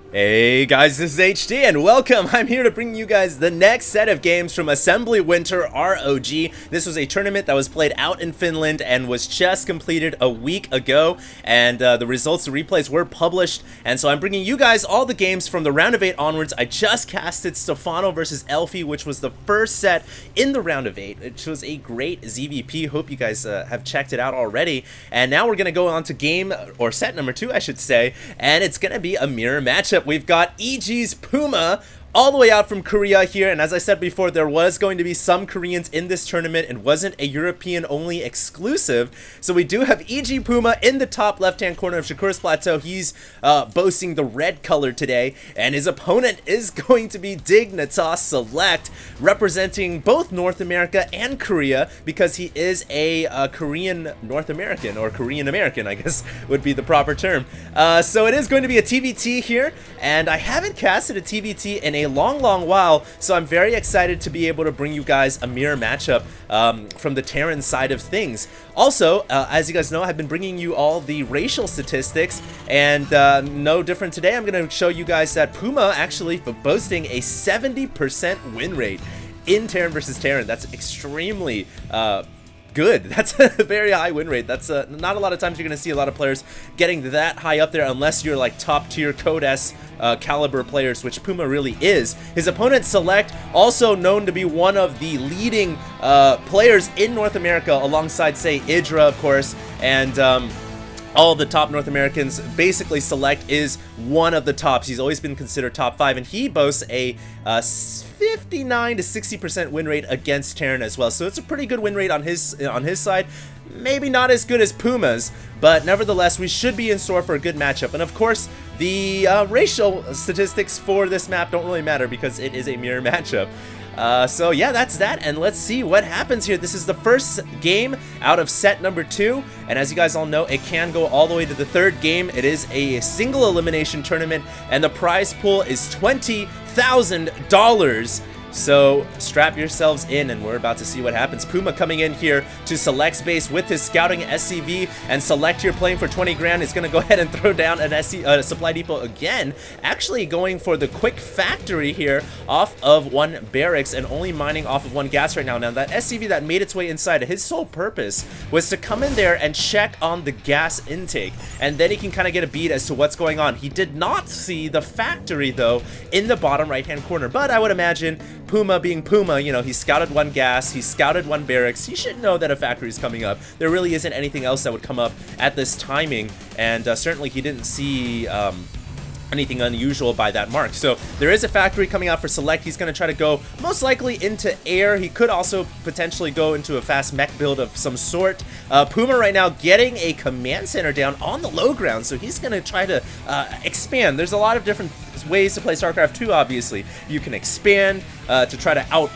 Hey guys, this is HD and welcome! I'm here to bring you guys the next set of games from Assembly Winter ROG. This was a tournament that was played out in Finland and was just completed a week ago, and the results, the replays were published, and so I'm bringing you guys all the games from the round of 8 onwards. I just casted Stefano versus Elfie, which was the first set in the round of 8. It was a great ZVP. Hope you guys have checked it out already, and now we're going to go on to game, or set number 2 I should say, and it's going to be a mirror matchup. We've got EG's Puma all the way out from Korea here, and as I said before, there was going to be some Koreans in this tournament. It wasn't a European-only exclusive, so we do have EG Puma in the top left-hand corner of Shakur's Plateau. He's boasting the red color today, and his opponent is going to be Dignitas Select, representing both North America and Korea, because he is a Korean North American, or Korean American, I guess would be the proper term. So it is going to be a TvT here, and I haven't casted a TvT in a long while, so I'm very excited to be able to bring you guys a mirror matchup from the Terran side of things. Also, as you guys know, I've been bringing you all the racial statistics, and no different today. I'm going to show you guys that Puma actually boasting a 70% win rate in Terran versus Terran. That's extremely good. That's a very high win rate. That's not a lot of times you're going to see a lot of players getting that high up there unless you're like top tier Code S caliber players, which Puma really is. His opponent Select, also known to be one of the leading players in North America alongside, say, Idra, of course, and all the top North Americans. Basically, Select is one of the tops. He's always been considered top 5, and he boasts a 59 to 60% win rate against Terran as well. So it's a pretty good win rate on his side. Maybe not as good as Puma's, but nevertheless, we should be in store for a good matchup. And of course, the racial statistics for this map don't really matter because it is a mirror matchup. So yeah, that's that, and let's see what happens here. This is the first game out of set number 2, and as you guys all know, it can go all the way to the third game. It is a single elimination tournament, and the prize pool is $20,000. So strap yourselves in, and we're about to see what happens. Puma coming in here to Select's base with his scouting SCV, and Select here playing for 20 grand is going to go ahead and throw down an supply depot again. Actually going for the quick factory here off of one barracks and only mining off of one gas right now. Now that SCV that made its way inside, his sole purpose was to come in there and check on the gas intake, and then he can kind of get a beat as to what's going on. He did not see the factory though in the bottom right hand corner, but I would imagine Puma being Puma, you know, he scouted one gas, he scouted one barracks, he should know that a factory is coming up. There really isn't anything else that would come up at this timing, and certainly he didn't see anything unusual by that mark. So there is a factory coming out for Select. He's going to try to go most likely into air. He could also potentially go into a fast mech build of some sort. Puma right now getting a command center down on the low ground, so he's going to try to expand. There's a lot of different ways to play StarCraft 2, obviously. You can expand to try to out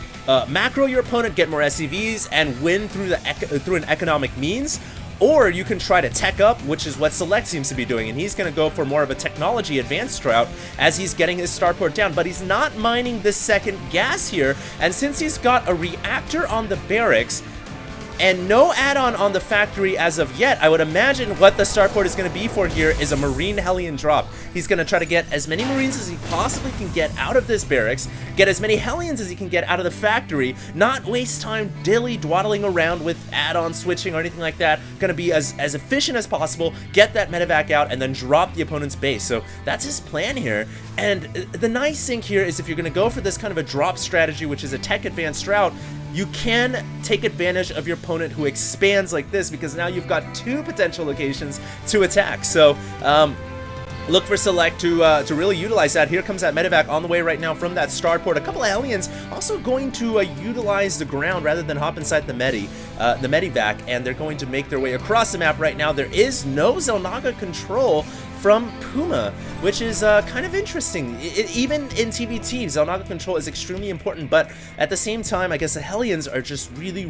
macro your opponent, get more SCVs, and win through an economic means. Or you can try to tech up, which is what Select seems to be doing, and he's going to go for more of a technology advanced route as he's getting his starport down, but he's not mining the second gas here, and since he's got a reactor on the barracks and no add-on on the factory as of yet, I would imagine what the starport is going to be for here is a Marine Hellion drop. He's going to try to get as many Marines as he possibly can get out of this barracks, get as many Hellions as he can get out of the factory, not waste time dilly-dwaddling around with add-on switching or anything like that. Going to be as efficient as possible, get that medevac out, and then drop the opponent's base. So that's his plan here. And the nice thing here is if you're going to go for this kind of a drop strategy, which is a tech advanced route, you can take advantage of your opponent who expands like this, because now you've got 2 potential locations to attack. So look for Select to really utilize that. Here comes that medevac on the way right now from that starport. A couple of Hellions also going to utilize the ground rather than hop inside the medevac, and they're going to make their way across the map right now. There is no Xel'Naga control from Puma, which is kind of interesting. Even in TvT, Xel'Naga control is extremely important, but at the same time, I guess the Hellions are just really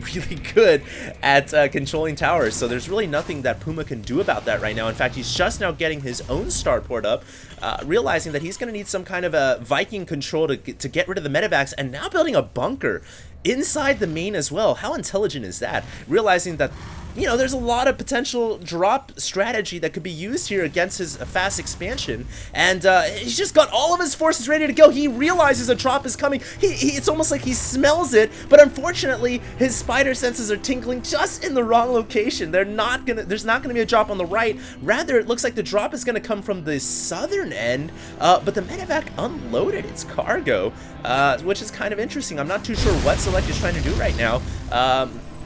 good at controlling towers, so there's really nothing that Puma can do about that right now. In fact, he's just now getting his own starport up, realizing that he's going to need some kind of a Viking control to get rid of the medevacs, and now building a bunker inside the main as well. How intelligent is that? Realizing that, you know, there's a lot of potential drop strategy that could be used here against his fast expansion, and he's just got all of his forces ready to go. He realizes a drop is coming. It's almost like he smells it, but unfortunately his spider senses are tingling just in the wrong location. There's not gonna be a drop on the right. Rather, it looks like the drop is gonna come from the southern end, but the medevac unloaded its cargo, which is kind of interesting. I'm not too sure what Select is trying to do right now.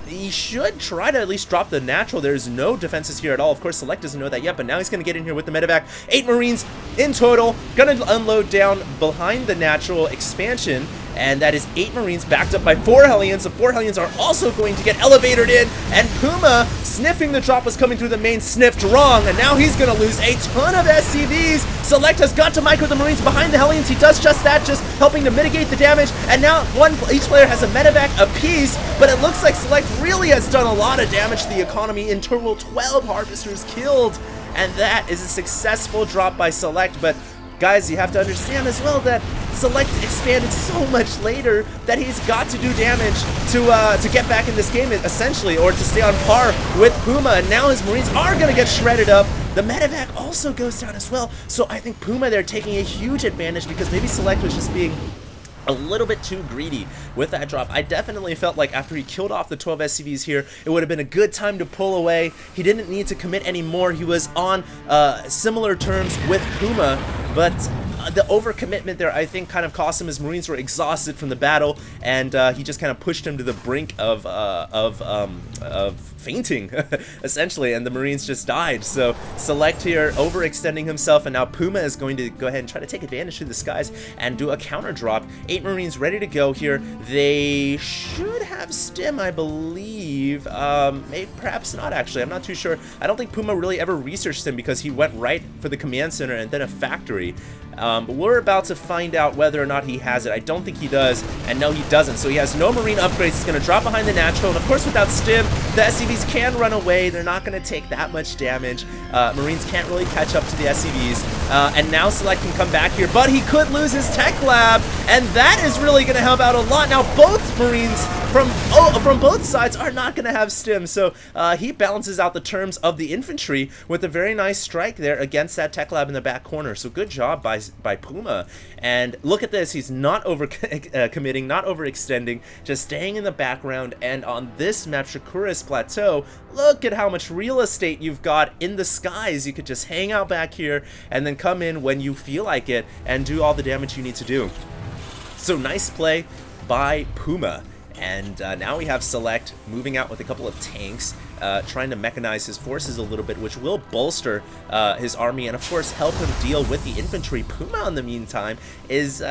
He should try to at least drop the natural. There's no defenses here at all. Of course, Select doesn't know that yet, but now he's going to get in here with the medevac. 8 Marines in total. Going to unload down behind the natural expansion, and that is 8 Marines backed up by 4 Hellions. The 4 Hellions are also going to get elevated in, and Puma, sniffing the drop was coming through the main, sniffed wrong, and now he's going to lose a ton of SCVs. Select has got to micro the Marines behind the Hellions. He does just that, just helping to mitigate the damage, and now each player has a medevac apiece, but it looks like Select really has done a lot of damage to the economy. In total, 12 Harvesters killed, and that is a successful drop by Select. But guys, you have to understand as well that Select expanded so much later that he's got to do damage to get back in this game, essentially, or to stay on par with Puma. And now his Marines are going to get shredded up. The medevac also goes down as well. So I think Puma there taking a huge advantage, because maybe Select was just being a little bit too greedy with that drop. I definitely felt like after he killed off the 12 SCVs here, it would have been a good time to pull away. He didn't need to commit anymore. He was on similar terms with Puma, but the overcommitment there, I think, kind of cost him. His Marines were exhausted from the battle, and he just kind of pushed him to the brink of fainting, essentially, and the Marines just died. So Select here overextending himself, and now Puma is going to go ahead and try to take advantage through the skies and do a counter drop. 8 Marines ready to go here. They should have stim, I believe. Maybe, perhaps not, actually. I'm not too sure. I don't think Puma really ever researched him, because he went right for the command center and then a factory. But we're about to find out whether or not he has it. I don't think he does, and no, he doesn't. So he has no Marine upgrades. He's going to drop behind the natural, and of course, without stim, the SCVs can run away. They're not going to take that much damage. Marines can't really catch up to the SCVs, and now Select can come back here, but he could lose his tech lab, and that is really going to help out a lot. Now, both Marines from both sides are not going to have stim, so he balances out the terms of the infantry with a very nice strike there against that tech lab in the back corner. So good job by Puma. And look at this, he's not committing, not overextending, just staying in the background. And on this map, Shakura's Plateau, look at how much real estate you've got in the skies. You could just hang out back here and then come in when you feel like it and do all the damage you need to do. So nice play by Puma. And now we have Select moving out with a couple of tanks, trying to mechanize his forces a little bit, which will bolster his army and, of course, help him deal with the infantry. Puma, in the meantime, is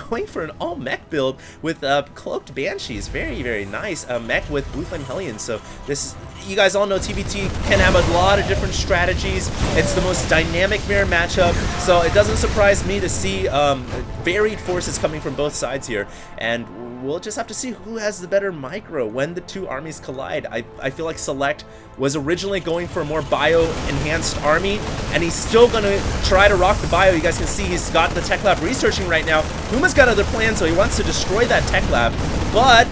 going for an all-mech build with cloaked Banshees. Very, very nice. A mech with Blue Flame Hellions. So this, you guys all know TvT can have a lot of different strategies. It's the most dynamic mirror matchup, so it doesn't surprise me to see varied forces coming from both sides here. And we'll just have to see who has the better micro when the two armies collide. I feel like Select was originally going for a more bio-enhanced army, and he's still going to try to rock the bio. You guys can see he's got the tech lab researching right now. Puma's got other plans, so he wants to destroy that tech lab, but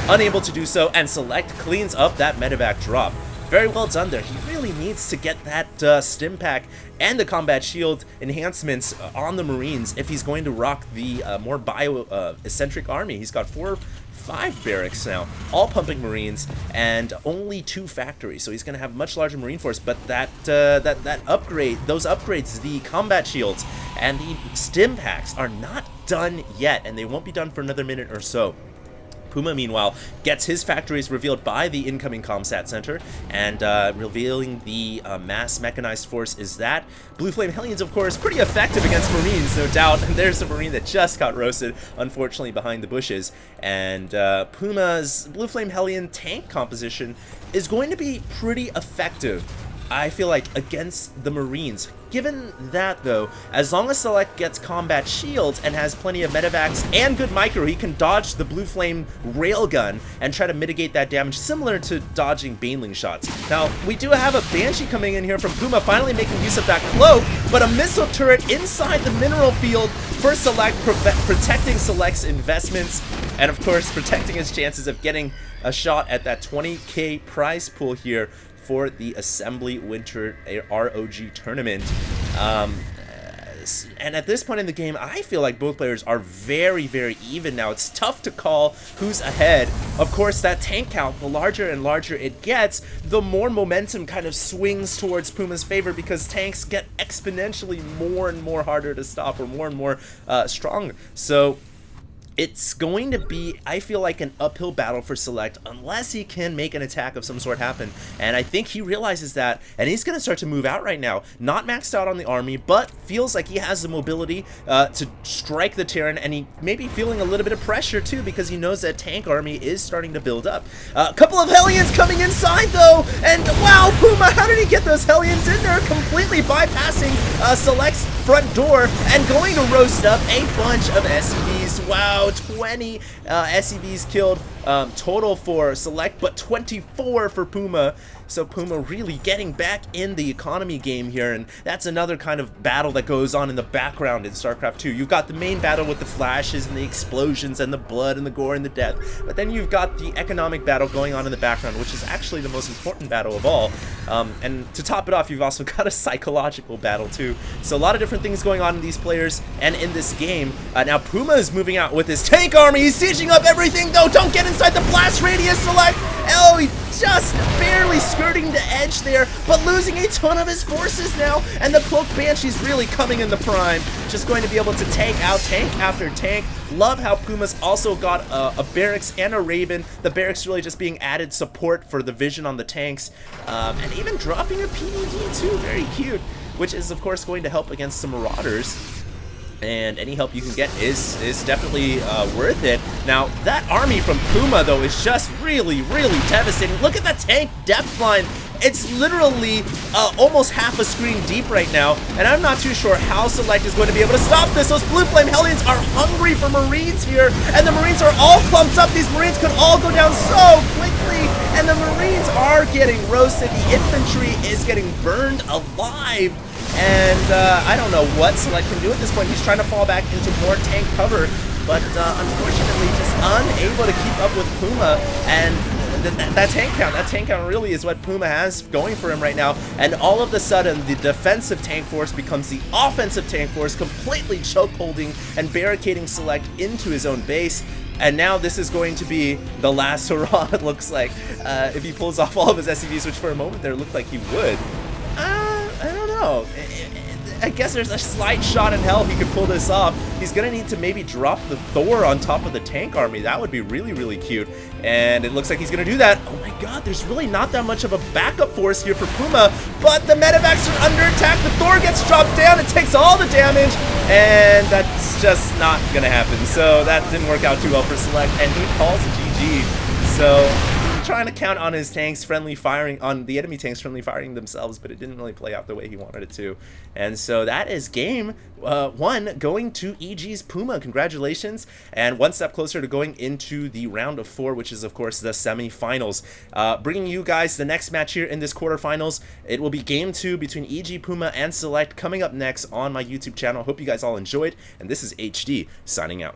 unable to do so, and Select cleans up that medevac drop. Very well done there. He really needs to get that stim pack and the combat shield enhancements on the Marines if he's going to rock the more bio-eccentric army. He's got 5 barracks now, all pumping Marines, and only 2 factories. So he's going to have a much larger Marine force. But that upgrade, those upgrades, the combat shields and the stim packs are not done yet, and they won't be done for another minute or so. Puma, meanwhile, gets his factories revealed by the incoming Comsat Center, and revealing the mass mechanized force is that. Blue Flame Hellions, of course, pretty effective against Marines, no doubt. And there's a Marine that just got roasted, unfortunately, behind the bushes. And Puma's Blue Flame Hellion tank composition is going to be pretty effective, I feel like, against the Marines. Given that, though, as long as Select gets combat shields and has plenty of medevacs and good micro, he can dodge the Blue Flame railgun and try to mitigate that damage, similar to dodging Baneling shots. Now, we do have a Banshee coming in here from Puma, finally making use of that cloak, but a missile turret inside the mineral field for Select, protecting Select's investments. and of course protecting his chances of getting a shot at that 20K prize pool here for the Assembly Winter ROG tournament. And at this point in the game, I feel like both players are very, very even now. It's tough to call who's ahead. Of course, that tank count, the larger and larger it gets, the more momentum kind of swings towards Puma's favor, because tanks get exponentially more and more harder to stop, or more and more strong. So it's going to be, I feel like, an uphill battle for Select unless he can make an attack of some sort happen. And I think he realizes that, and he's going to start to move out right now. Not maxed out on the army, but feels like he has the mobility to strike the Terran, and he may be feeling a little bit of pressure too, because he knows that tank army is starting to build up. A couple of Hellions coming inside though, and wow, Puma, how did he get those Hellions in there? Completely bypassing Select's front door and going to roast up a bunch of SCVs. Wow, 20 SCVs killed total for Select, but 24 for Puma. So Puma really getting back in the economy game here, and that's another kind of battle that goes on in the background in StarCraft 2. You've got the main battle with the flashes and the explosions and the blood and the gore and the death, but then you've got the economic battle going on in the background, which is actually the most important battle of all. And to top it off, you've also got a psychological battle too. So a lot of different things going on in these players and in this game. Now Puma is moving out with his tank army. He's sieging up everything though. Don't get inside the blast radius, Select. Oh, he just barely skirting the edge there, but losing a ton of his forces now, and the Cloaked Banshee's really coming in the prime, just going to be able to take out tank after tank. Love how Puma's also got a barracks and a Raven. The barracks really just being added support for the vision on the tanks, and even dropping a PvD too, very cute, which is of course going to help against some Marauders. And any help you can get is definitely worth it. Now, that army from Puma, though, is just really, really devastating. Look at that tank depth line. It's literally almost half a screen deep right now, and I'm not too sure how Select is going to be able to stop this. Those Blue Flame Hellions are hungry for Marines here, and the Marines are all clumped up. These Marines could all go down so quickly, and the Marines are getting roasted. The infantry is getting burned alive. And I don't know what Select can do at this point. He's trying to fall back into more tank cover, but unfortunately just unable to keep up with Puma. And that tank count really is what Puma has going for him right now. And all of a sudden, the defensive tank force becomes the offensive tank force, completely chokeholding and barricading Select into his own base. And now this is going to be the last hurrah, it looks like, if he pulls off all of his SCVs, which for a moment there looked like he would. I don't know. I guess there's a slight shot in hell if he could pull this off. He's gonna need to maybe drop the Thor on top of the tank army. That would be really, really cute. And it looks like he's gonna do that. Oh my god, there's really not that much of a backup force here for Puma, but the medevacs are under attack. The Thor gets dropped down and takes all the damage, and that's just not gonna happen. So that didn't work out too well for Select, and he calls a GG. So trying to count on his tanks friendly firing, on the enemy tanks friendly firing themselves, but it didn't really play out the way he wanted it to. And so that is game 1 going to EG's Puma. Congratulations, and one step closer to going into the round of 4, which is of course the semi-finals. Bringing you guys the next match here in this quarterfinals. It will be game 2 between EG, Puma, and Select coming up next on my YouTube channel. Hope you guys all enjoyed, and this is HD signing out.